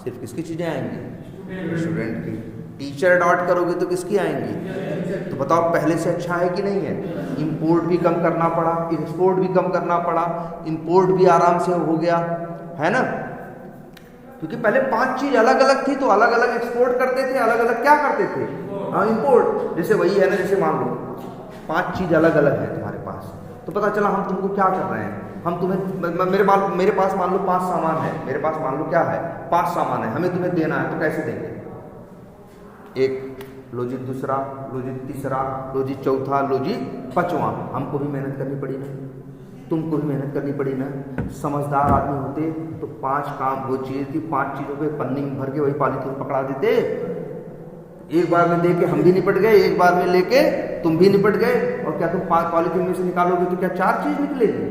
सिर्फ किसकी चीज़ें आएंगी, स्टूडेंट की। टीचर डॉट करोगे तो किसकी आएंगी? तो बताओ पहले से अच्छा है कि नहीं है? इंपोर्ट भी कम करना पड़ा, एक्सपोर्ट भी कम करना पड़ा, इंपोर्ट भी आराम से हो गया, है ना? क्योंकि पहले 5 चीज अलग अलग थी, तो अलग अलग एक्सपोर्ट करते थे, अलग अलग क्या करते थे, हाँ इंपोर्ट। जैसे वही है ना, जैसे मान लो 5 चीज अलग अलग है तुम्हारे पास, तो पता चला हम तुमको क्या कर रहे हैं, हम तुम्हें, मेरे पास मान लो 5 सामान है, मेरे पास मान लो क्या है, 5 सामान है, हमें तुम्हें देना है, तो कैसे देंगे, एक लो जी, दूसरा लो जी, तीसरा लो जी, चौथा लो जी, 5वां। हमको भी मेहनत करनी पड़ी ना, तुमको भी मेहनत करनी पड़ी ना। समझदार आदमी होते तो 5 काम, वो चीज़ थी, 5 चीज़ों पे पन्नी में भर के वही पॉलीथीन पकड़ा देते, एक बार में दे के हम भी निपट गए, एक बार में लेके तुम भी निपट गए। और क्या तुम 5 पॉलीथीन में से निकालोगे तो क्या 4 चीज निकलेगी,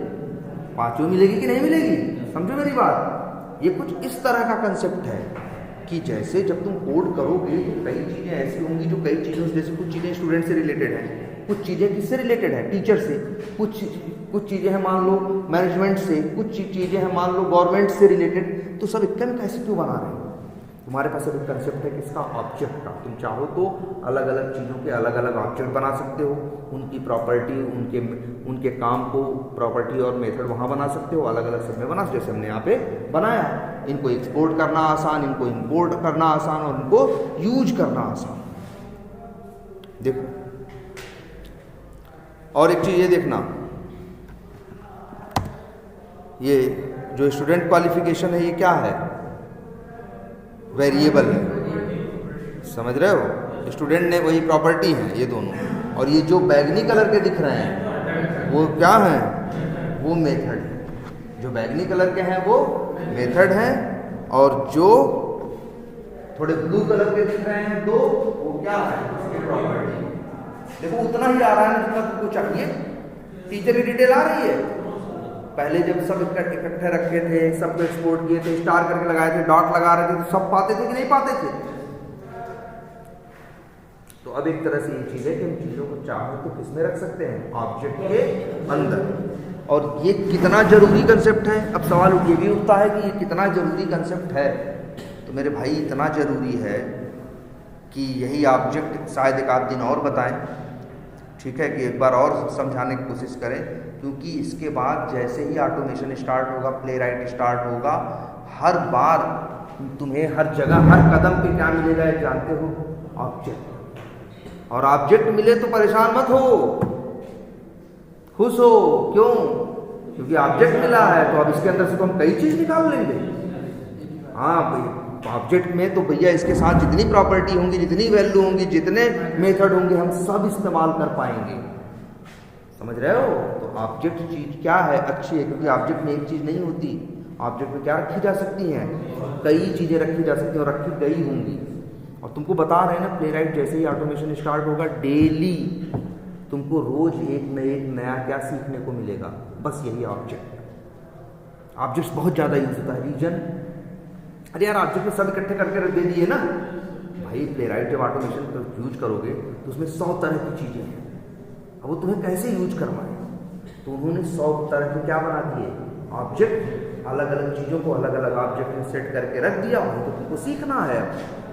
5वीं मिलेगी कि नहीं मिलेगी? समझो मेरी बात, ये कुछ इस तरह का कंसेप्ट है कि जैसे जब तुम कोड करोगे तो कई चीज़ें ऐसी होंगी जो कई चीज़ों से, जैसे कुछ चीज़ें स्टूडेंट से रिलेटेड हैं, कुछ चीज़ें किससे रिलेटेड है, टीचर से, कुछ चीज़ें हैं मान लो मैनेजमेंट से, कुछ चीज़ें हैं मान लो गवर्नमेंट से रिलेटेड। तो सब इक्के में कैसे क्यों बना रहे हो? तुम्हारे पास अभी कंसेप्ट है किसका, ऑब्जेक्ट का। तुम चाहो तो अलग अलग चीज़ों के अलग अलग ऑब्जेक्ट बना सकते हो, उनकी प्रॉपर्टी, उनके काम को प्रॉपर्टी और मेथड वहाँ बना सकते हो, अलग अलग सब में बना, जैसे हमने यहाँ पे बनाया। इनको एक्सपोर्ट करना आसान, इनको इंपोर्ट करना आसान, और इनको यूज करना आसान। देखो, और एक चीज़ ये देखना, ये जो स्टूडेंट क्वालिफिकेशन है, ये क्या है, वेरिएबल है, समझ रहे हो? स्टूडेंट ने वही प्रॉपर्टी है ये दोनों, और ये जो बैगनी कलर के दिख रहे हैं वो क्या है, वो मेथड है। जो बैगनी कलर के हैं वो मेथड हैं, और जो थोड़े ब्लू कलर के दिख रहे हैं दो, वो क्या है, उसकी प्रॉपर्टी। देखो उतना ही आ रहा है जितना तुमको चाहिए, टीचर की डिटेल आ रही है। पहले जब सब इकट्ठे रखे थे, सबको एक्सपोर्ट किए थे, स्टार करके लगाए थे, डॉट लगा रहे थे, तो सब पाते थे कि नहीं पाते थे? तो अब एक तरह से ये चीज़ है कि हम चीज़ों को चाहो तो किसमें रख सकते हैं, ऑब्जेक्ट के अंदर। और ये कितना जरूरी कंसेप्ट है। अब सवाल ये भी उठता है कि ये कितना जरूरी कंसेप्ट है। तो मेरे भाई इतना जरूरी है कि यही ऑब्जेक्ट शायद एक आध दिन और बताएं, ठीक है, कि एक बार और समझाने की कोशिश करें, क्योंकि इसके बाद जैसे ही ऑटोमेशन स्टार्ट होगा, प्ले राइट स्टार्ट होगा, हर बार तुम्हें हर जगह हर कदम पे क्या मिलेगा ये जानते हो, ऑब्जेक्ट। और ऑब्जेक्ट मिले तो परेशान मत हो, खुश हो। क्यों? क्योंकि ऑब्जेक्ट मिला है, तो अब इसके अंदर से तो हम कई चीज निकाल लेंगे। हाँ भाई, ऑब्जेक्ट में तो भैया इसके साथ जितनी प्रॉपर्टी होंगी, जितनी वैल्यू होंगी, जितने मेथड होंगे, हम सब इस्तेमाल कर पाएंगे। समझ रहे हो? तो ऑब्जेक्ट चीज क्या है, अच्छी है, क्योंकि ऑब्जेक्ट में एक चीज नहीं होती। ऑब्जेक्ट में क्या रखी जा सकती हैं, कई चीजें रखी जा सकती हैं, और रखी गई होंगी। और तुमको बता रहे हैं ना प्लेराइट जैसे ही ऑटोमेशन स्टार्ट होगा डेली तुमको रोज एक नया क्या सीखने को मिलेगा, बस यही ऑब्जेक्ट। ऑब्जेक्ट्स बहुत ज़्यादा यूज होता है। रीजन, अरे यार ऑब्जेक्ट में सब इकट्ठे करके रख दे दिए ना भाई। प्लेराइट जब ऑटोमेशन यूज करोगे तो उसमें 100 तरह की चीज़ें हैं। अब वो तुम्हें कैसे यूज करवाए, तो उन्होंने 100 तरह के क्या बना दिए ऑब्जेक्ट, अलग अलग चीज़ों को अलग अलग ऑब्जेक्ट में सेट करके रख दिया। वहीं तो तुमको सीखना है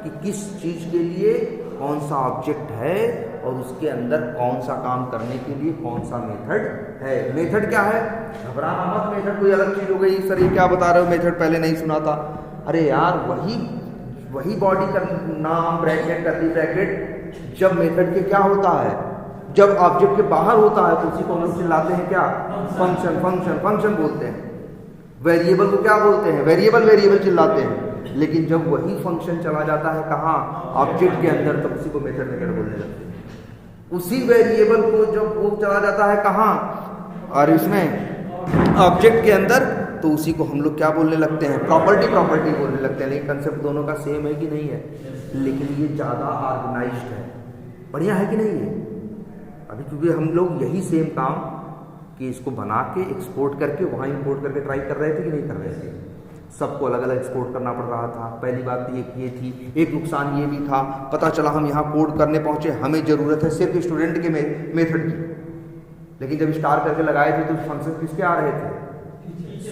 कि किस चीज़ के लिए कौन सा ऑब्जेक्ट है और उसके अंदर कौन सा काम करने के लिए कौन सा मेथड है। मेथड क्या है, घबराना मत, मेथड कोई अलग चीज़ हो गई। सर ये क्या बता रहे हो, मेथड पहले नहीं सुना था। अरे यार वही बॉडी का नाम ब्रैकेट करली ब्रैकेट जब मेथड के क्या होता है, जब ऑब्जेक्ट के बाहर होता है तो उसी को हम लोग चिल्लाते हैं क्या, फंक्शन फंक्शन फंक्शन बोलते हैं। वेरिएबल को क्या बोलते हैं, वेरिएबल वेरिएबल चिल्लाते हैं। लेकिन जब वही फंक्शन चला जाता है कहाँ, ऑब्जेक्ट के अंदर, तब उसी को मेथड मेथड बोलने लगते हैं। उसी वेरिएबल को जब वो चला जाता है कहाँ, और इसमें ऑब्जेक्ट के अंदर, तो उसी को हम लोग क्या बोलने लगते हैं, प्रॉपर्टी प्रॉपर्टी बोलने लगते हैं। लेकिन कंसेप्ट दोनों का सेम है कि नहीं है, लेकिन ये ज़्यादा ऑर्गेनाइज्ड है, बढ़िया है कि नहीं है। अभी क्योंकि हम लोग यही सेम काम कि इसको बना के एक्सपोर्ट करके वहाँ इंपोर्ट करके ट्राई कर रहे थे कि नहीं कर रहे थे। सबको अलग अलग एक्सपोर्ट करना पड़ रहा था। पहली बात तो एक ये थी, एक नुकसान ये भी था, पता चला हम यहाँ कोड करने पहुँचे, हमें ज़रूरत है सिर्फ स्टूडेंट के मेथड की, लेकिन जब स्टार करके लगाए थे तो फंक्शन किसके आ रहे थे,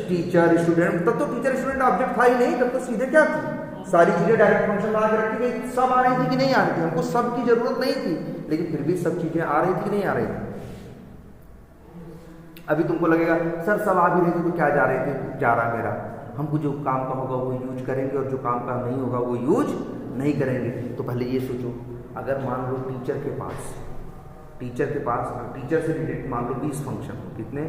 टीचर स्टूडेंट। तब तो टीचर स्टूडेंट ऑब्जेक्ट था ही नहीं, तब तो सीधे क्या थी, सारी चीज़ें डायरेक्ट फंक्शन बना के रखी गई। सब आ रही थी कि नहीं आ रही थी, हमको सब की जरूरत नहीं थी, लेकिन फिर भी सब चीज़ें आ रही थी कि नहीं आ रही थी। अभी तुमको लगेगा सर सब आ भी रहे थे तो क्या जा रहे थे, जा रहा मेरा, हमको जो काम का होगा वो यूज करेंगे और जो काम का नहीं होगा वो यूज नहीं करेंगे। तो पहले ये सोचो, अगर मान लो टीचर के पास टीचर से रिलेटेड मान लो 20 फंक्शन हो, कितने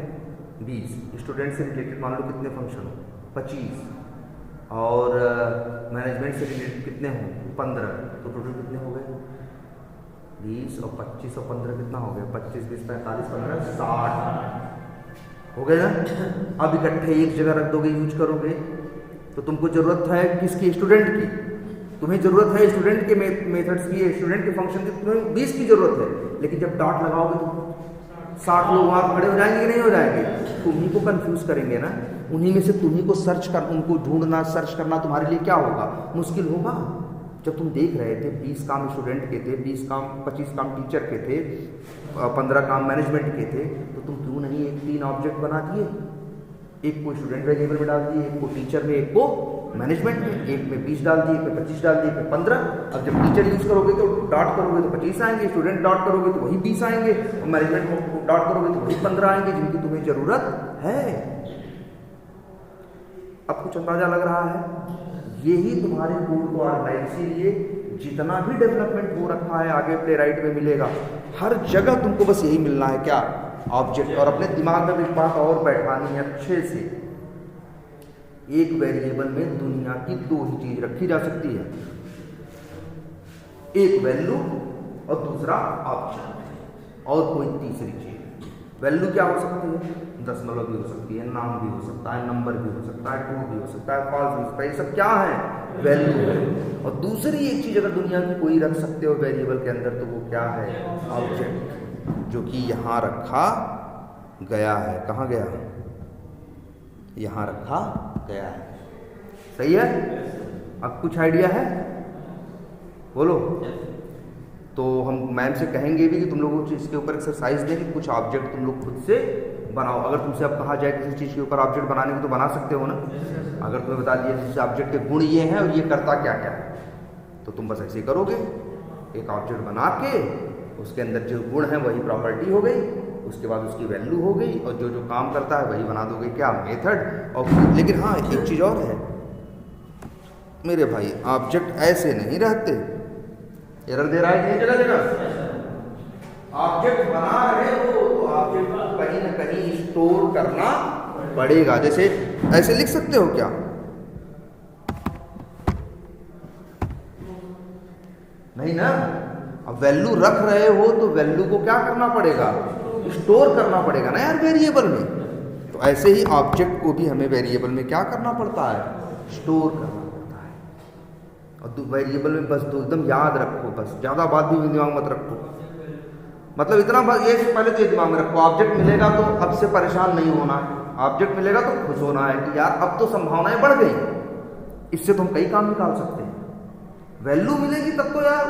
20, स्टूडेंट से रिलेटेड मान लो कितने फंक्शन हो 25, और मैनेजमेंट से रिलेटेड कितने हों 15, तो टोटल कितने हो गए 20 और 25 और 15 कितना हो गया, 25 20 45 15 60 हो गए ना। अब इकट्ठे एक जगह रख दोगे, यूज करोगे, तो तुमको जरूरत है किसकी, स्टूडेंट की। तुम्हें जरूरत है स्टूडेंट के मेथड्स की, स्टूडेंट के फंक्शन की, तुम्हें 20 की जरूरत है। लेकिन जब डॉट लगाओगे तो 60 लोग वहाँ खड़े हो जाएंगे कि नहीं हो जाएंगे, तुम्ही को कंफ्यूज करेंगे ना। उन्हीं में से तुम्ही को सर्च कर, उनको ढूंढना सर्च करना तुम्हारे लिए क्या होगा, मुश्किल होगा। जब तुम देख रहे थे 20 काम स्टूडेंट के थे, 25 काम टीचर के थे, 15 काम मैनेजमेंट के थे, तो तुम क्यों नहीं एक 3 ऑब्जेक्ट बना दिए, एक को स्टूडेंट वेरिएबल में डाल दिए, एक को टीचर में, एक को मैनेजमेंट में, एक में 20 डाल दिए, एक में 25 डाल दिए, एक में 15। अब जब टीचर यूज करोगे तो डॉट करोगे तो 25 आएंगे, स्टूडेंट डॉट करोगे तो वही 20 आएंगे, और मैनेजमेंट को डॉट करोगे तो वही 15 आएंगे, जिनकी तुम्हें जरूरत है। अब कुछ अंदाजा लग रहा है, यही तुम्हारे कोड को ऑर्गेनाइज, इसीलिए जितना भी डेवलपमेंट हो रखा है आगे प्लेराइट में मिलेगा, हर जगह तुमको बस यही मिलना है क्या, ऑब्जेक्ट। और अपने दिमाग में एक बात और बैठानी है अच्छे से, एक वेरिएबल में दुनिया की 2 ही चीज रखी जा सकती है, एक वैल्यू और दूसरा ऑब्जेक्ट, और कोई तीसरी चीज। वैल्यू क्या हो सकती है, दशमलव भी हो सकती है, नाम भी हो सकता है, नंबर भी हो सकता है, ट्रू भी हो सकता है, फॉल्स भी हो सकता है, ये सब क्या है, वैल्यू है। और दूसरी एक चीज अगर दुनिया की कोई रख सकते हो वेरिएबल के अंदर, तो वो क्या है, ऑब्जेक्ट, जो कि यहाँ रखा गया है। कहाँ गया, यहाँ रखा गया है, सही है। अब कुछ आइडिया है, बोलो। तो हम मैम से कहेंगे भी कि तुम लोगों को इसके ऊपर एक्सरसाइज दें कि कुछ ऑब्जेक्ट तुम लोग खुद से बनाओ। अगर तुमसे अब कहा जाए किसी चीज़ के ऊपर ऑब्जेक्ट बनाने को, तो बना सकते हो ना। अगर तुम्हें बता दिया जैसे ऑब्जेक्ट के गुण ये हैं और ये करता क्या क्या है, तो तुम बस ऐसे ही करोगे, एक ऑब्जेक्ट बना के उसके अंदर जो गुण है वही प्रॉपर्टी हो गई, उसके बाद उसकी वैल्यू हो गई, और जो जो काम करता है वही बना दोगे क्या, मेथड। और लेकिन हाँ एक चीज़ और है मेरे भाई, ऑब्जेक्ट ऐसे नहीं रहते। एरर दे रहा है नहीं जगह जगह, ऑब्जेक्ट बना रहे हो तो ऑब्जेक्ट को कहीं ना कहीं स्टोर करना पड़ेगा। जैसे ऐसे लिख सकते हो क्या, नहीं ना। अब वैल्यू रख रहे हो तो वैल्यू को क्या करना पड़ेगा, स्टोर करना पड़ेगा ना यार वेरिएबल में। तो ऐसे ही ऑब्जेक्ट को भी हमें वेरिएबल में क्या करना पड़ता है, स्टोर करना पड़ता है। और वेरिएबल में बस दो, एकदम याद रखो, बस ज़्यादा बात भी दिमाग मत रखो, मतलब इतना बस ये पहले तो ये दिमाग में रखो, ऑब्जेक्ट मिलेगा तो अब से परेशान नहीं होना है, ऑब्जेक्ट मिलेगा तो खुश होना है कि यार अब तो संभावनाएं बढ़ गई, इससे तो हम कई काम निकाल सकते हैं। वैल्यू मिलेगी तब तो यार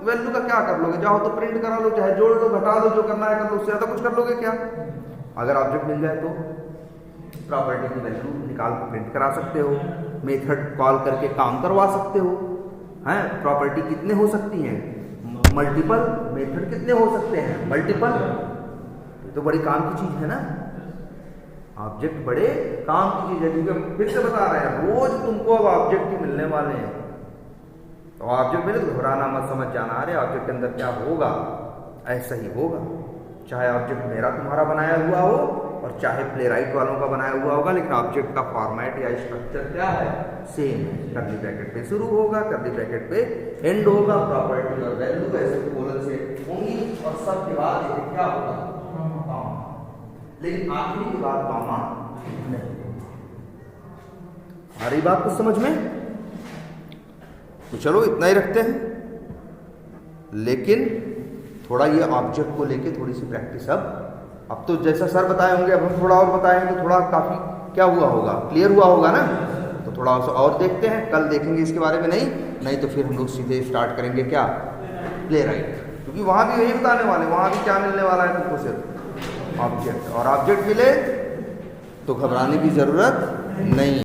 वैल्यू का क्या कर लोगे, चाहो तो प्रिंट करा लो, चाहे जोड़ लो, घटा लो, जो करना है कर लो, उससे ज़्यादा कुछ कर लोगे क्या। अगर ऑब्जेक्ट मिल जाए तो प्रॉपर्टी की वैल्यू निकाल कर प्रिंट करा सकते हो, मेथड कॉल करके काम करवा सकते हो, हैं। प्रॉपर्टी कितने हो सकती हैं, मल्टीपल, मेथड कितने हो सकते हैं, मल्टीपल। ये तो बड़ी काम की चीज़ है ना, ऑब्जेक्ट बड़े काम की चीज़ है, क्योंकि हम फिर से बता रहे हैं रोज तुमको अब ऑब्जेक्ट ही मिलने वाले हैं। तो ऑब्जेक्ट मिले तो घबराना मत, समझ जाना अरे ऑब्जेक्ट के अंदर क्या होगा, ऐसा ही होगा, चाहे ऑब्जेक्ट मेरा तुम्हारा बनाया हुआ हो और चाहे प्लेराइट वालों का बनाया हुआ होगा, लेकिन ऑब्जेक्ट का फॉर्मेट या स्ट्रक्चर क्या है, सेम है। कर्ली ब्रैकेट पे शुरू होगा, कर्ली ब्रैकेट पे एंड होगा, प्रॉपर्टी और वैल्यू ऐसे कोलन से होंगी और सबके बाद ये क्या होगा, लेकिन आखिरी की बात मामा नहीं। आ रही बात कुछ समझ में? तो चलो इतना ही रखते हैं, लेकिन थोड़ा ये ऑब्जेक्ट को लेके थोड़ी सी प्रैक्टिस अब तो जैसा सर बताए होंगे, अब हम थोड़ा और बताएंगे तो थोड़ा काफ़ी क्या हुआ होगा, क्लियर हुआ होगा ना। तो थोड़ा और देखते हैं, कल देखेंगे इसके बारे में, नहीं तो फिर हम लोग सीधे स्टार्ट करेंगे क्या, प्लेराइट, क्योंकि वहाँ भी यही बताने वाले, वहाँ भी क्या मिलने वाला है तुमको, सिर्फ ऑब्जेक्ट, और ऑब्जेक्ट मिले तो घबराने की ज़रूरत नहीं।